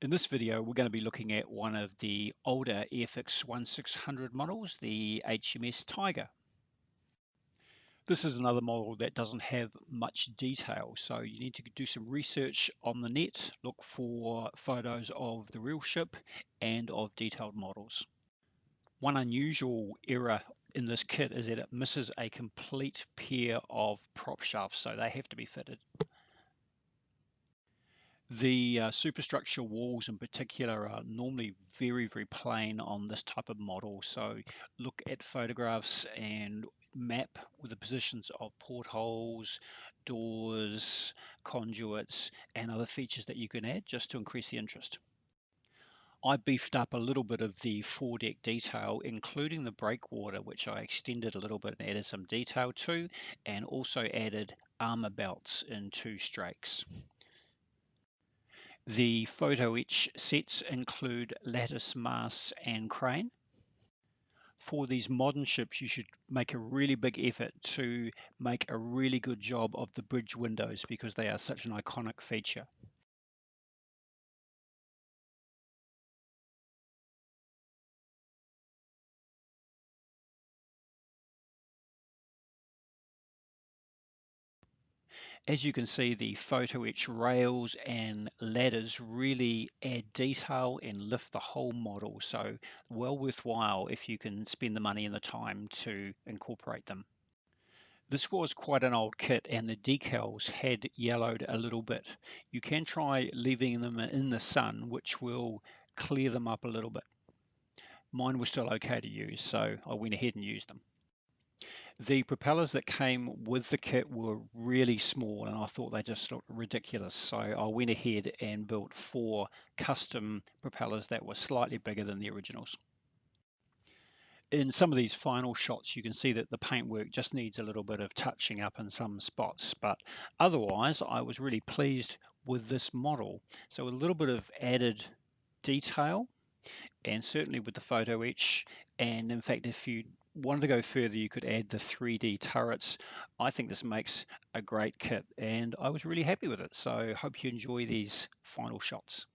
In this video, we're going to be looking at one of the older Airfix 1600 models, the HMS Tiger. This is another model that doesn't have much detail, so you need to do some research on the net, look for photos of the real ship and of detailed models. One unusual error in this kit is that it misses a complete pair of prop shafts, so they have to be fitted. The superstructure walls in particular are normally very plain on this type of model. So look at photographs and map with the positions of portholes, doors, conduits, and other features that you can add just to increase the interest. I beefed up a little bit of the foredeck detail, including the breakwater, which I extended a little bit and added some detail to, and also added armor belts in 2 strakes. The photo etch sets include lattice masts and crane. For these modern ships, you should make a really big effort to make a really good job of the bridge windows because they are such an iconic feature. As you can see, the photo etch rails and ladders really add detail and lift the whole model, so well worthwhile if you can spend the money and the time to incorporate them. This was quite an old kit and the decals had yellowed a little bit. You can try leaving them in the sun, which will clear them up a little bit. Mine was still okay to use, so I went ahead and used them. The propellers that came with the kit were really small and I thought they just looked ridiculous. So I went ahead and built 4 custom propellers that were slightly bigger than the originals. In some of these final shots, you can see that the paintwork just needs a little bit of touching up in some spots, but otherwise I was really pleased with this model. So a little bit of added detail and certainly with the photo etch, and in fact if you wanted to go further you could add the 3D turrets. I think this makes a great kit and I was really happy with it, so hope you enjoy these final shots.